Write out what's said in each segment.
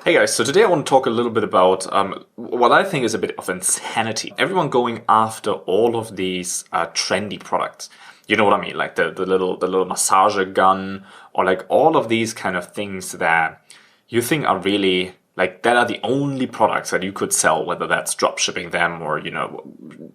Hey guys, so today I want to talk a little bit about what I think is a bit of insanity. Everyone going after all of these trendy products. You know what I mean? Like the little massager gun, or like all of these kind of things that you think are really like that are the only products that you could sell, whether that's drop shipping them or, you know,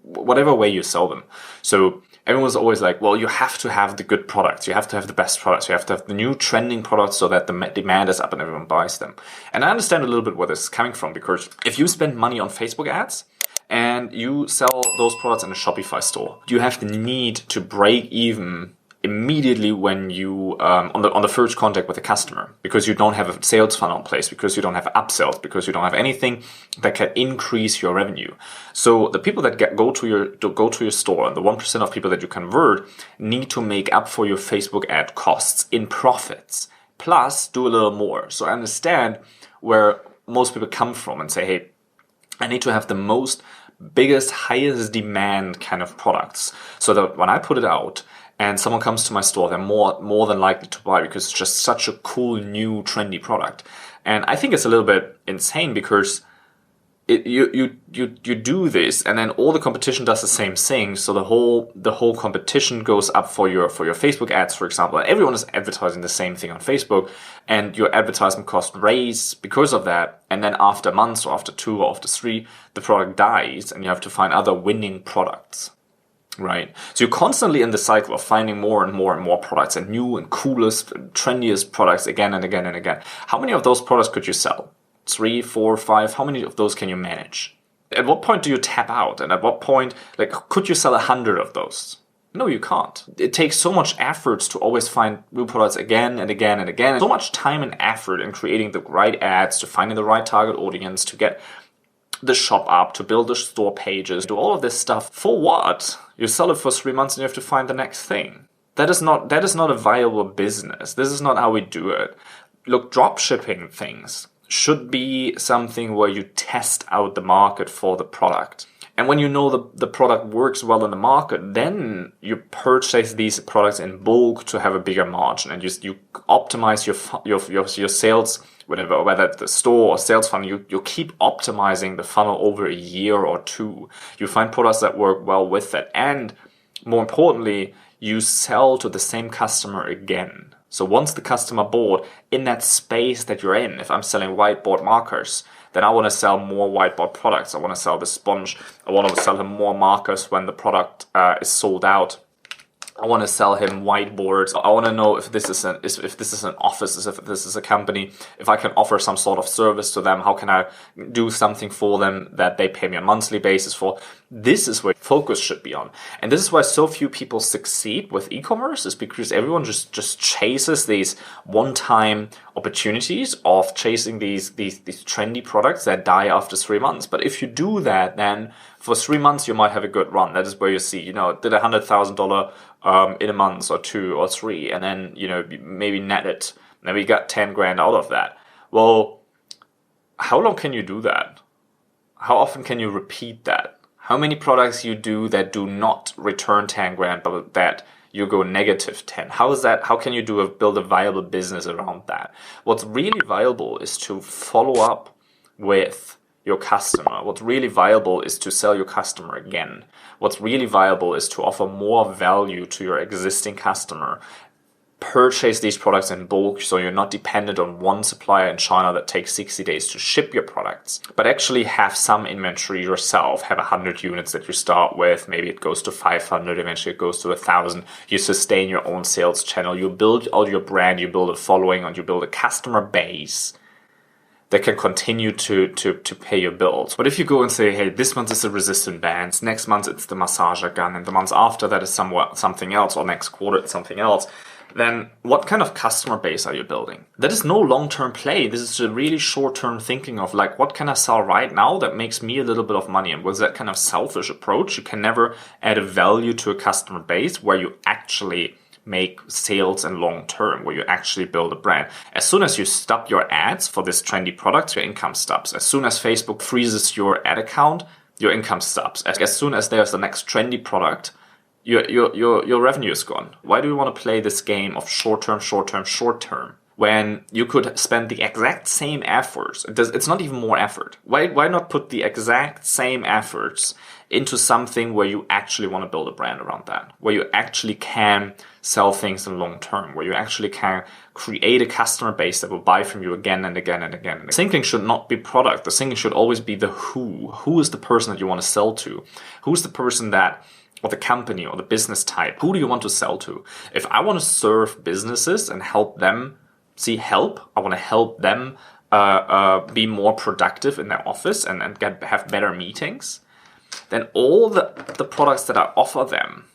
whatever way you sell them. So everyone's always like, well, you have to have the good products. You have to have the best products. You have to have the new trending products so that the demand is up and everyone buys them. And I understand a little bit where this is coming from, because if you spend money on Facebook ads and you sell those products in a Shopify store, you have the need to break even immediately when you on the first contact with the customer, because you don't have a sales funnel in place, because you don't have upsells, because you don't have anything that can increase your revenue. So the people that go to your store, and the 1% of people that you convert, need to make up for your Facebook ad costs in profits, plus do a little more. So I understand where most people come from and say, hey, I need to have the biggest, highest demand kind of products, so that when I put it out and someone comes to my store, they're more than likely to buy, because it's just such a cool, new, trendy product. And I think it's a little bit insane, because you do this, and then all the competition does the same thing. So the whole competition goes up for your Facebook ads, for example. And everyone is advertising the same thing on Facebook, and your advertisement cost raise because of that. And then after months, or after 2 or after 3, the product dies, and you have to find other winning products. Right. So you're constantly in the cycle of finding more and more and more products, and new and coolest, trendiest products again and again and again. How many of those products could you sell? 3, 4, 5? How many of those can you manage? At what point do you tap out? And at what point, like, could you sell 100 of those? No, you can't. It takes so much effort to always find new products again and again and again. So much time and effort in creating the right ads, to finding the right target audience, to get the shop up, to build the store pages, do all of this stuff. For what? You sell it for 3 months and you have to find the next thing. That is not a viable business. This is not how we do it. Look, drop shipping things should be something where you test out the market for the product. And when you know the product works well in the market, then you purchase these products in bulk to have a bigger margin, and you optimize your sales, whether it's the store or sales funnel. You keep optimizing the funnel over a year or 2. You find products that work well with that, and more importantly, you sell to the same customer again. So once the customer bought in that space that you're in, if I'm selling whiteboard markers, then I want to sell more whiteboard products. I want to sell the sponge. I want to sell him more markers when the product is sold out. I want to sell him whiteboards. I want to know if this is an office, if this is a company, if I can offer some sort of service to them. How can I do something for them that they pay me on a monthly basis for? This is where focus should be on. And this is why so few people succeed with e-commerce, is because everyone just chases these one-time opportunities of chasing these trendy products that die after 3 months. But if you do that, then for 3 months you might have a good run. That is where you see, did $100,000 in a month or 2 or 3, and then maybe netted, maybe got 10 grand out of that. Well, how long can you do that? How often can you repeat that? How many products you do that do not return 10 grand, but that you go negative 10? How is that? How can you build a viable business around that? What's really viable is to follow up with your customer. What's really viable is to sell your customer again. What's really viable is to offer more value to your existing customer. Purchase these products in bulk, so you're not dependent on one supplier in China that takes 60 days to ship your products, but actually have some inventory yourself. Have 100 units that you start with. Maybe it goes to 500, eventually it goes to 1,000. You sustain your own sales channel. You build out your brand, you build a following, and you build a customer base that can continue to pay your bills. But if you go and say, hey, this month is the resistant bands, next month it's the massager gun, and the month after that is something else, or next quarter it's something else, then what kind of customer base are you building? That is no long-term play. This is a really short-term thinking of like, what can I sell right now that makes me a little bit of money? And with that kind of selfish approach, you can never add a value to a customer base where you actually make sales and long term, where you actually build a brand. As soon as you stop your ads for this trendy product, your income stops. As soon as Facebook freezes your ad account, your income stops. As soon as there's the next trendy product, your revenue is gone. Why do we want to play this game of short term? when you could spend the exact same efforts. It's not even more effort. Why not put the exact same efforts into something where you actually want to build a brand around that, where you actually can sell things in long term, where you actually can create a customer base that will buy from you again and again and again. The thinking should not be product. The thinking should always be the who. Who is the person that you want to sell to? Who's the person that, or the company or the business type? Who do you want to sell to? If I want to serve businesses and help them I want to help them be more productive in their office and have better meetings, then all the products that I offer them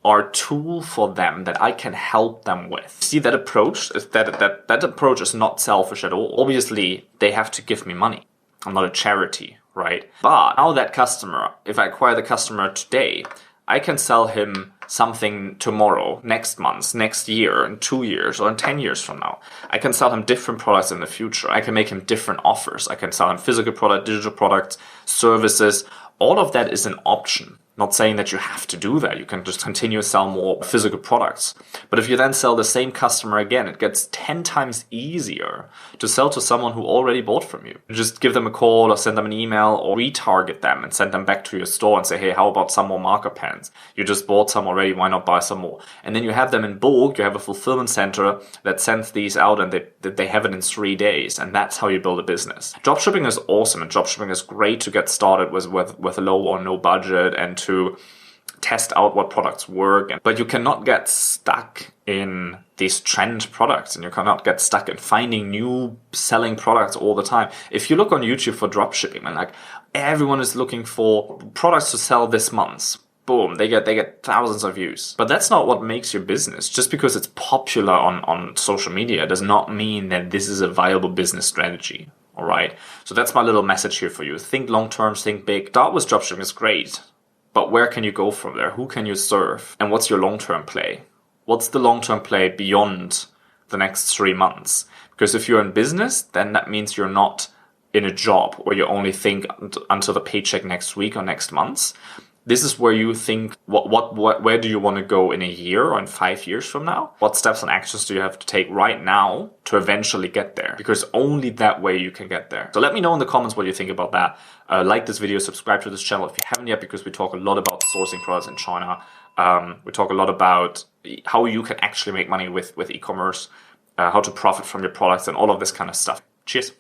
are a tool for them that I can help them with. See, that approach is that approach is not selfish at all. Obviously, they have to give me money. I'm not a charity, right? But now that customer, if I acquire the customer today, I can sell him something tomorrow, next month, next year, in 2 years, or in 10 years from now. I can sell him different products in the future. I can make him different offers. I can sell him physical product, digital products, services. All of that is an option. Not saying that you have to do that. You can just continue to sell more physical products. But if you then sell the same customer again, it gets 10 times easier to sell to someone who already bought from you. You just give them a call or send them an email or retarget them and send them back to your store and say, hey, how about some more marker pens? You just bought some already, why not buy some more? And then you have them in bulk. You have a fulfillment center that sends these out and they have it in 3 days. And that's how you build a business. Dropshipping is awesome, and dropshipping is great to get started with a low or no budget and to test out what products work. But you cannot get stuck in these trend products, and you cannot get stuck in finding new selling products all the time. If you look on YouTube for dropshipping, and like everyone is looking for products to sell this month, boom, they get thousands of views. But that's not what makes your business. Just because it's popular on social media does not mean that this is a viable business strategy. All right. So that's my little message here for you. Think long term, think big. Start with dropshipping is great. But where can you go from there? Who can you serve? And what's your long-term play? What's the long-term play beyond the next 3 months? Because if you're in business, then that means you're not in a job where you only think until the paycheck next week or next month. This is where you think, where do you want to go in a year or in 5 years from now? What steps and actions do you have to take right now to eventually get there? Because only that way you can get there. So let me know in the comments what you think about that. Like this video, subscribe to this channel if you haven't yet, because we talk a lot about sourcing products in China. We talk a lot about how you can actually make money with e-commerce, how to profit from your products and all of this kind of stuff. Cheers.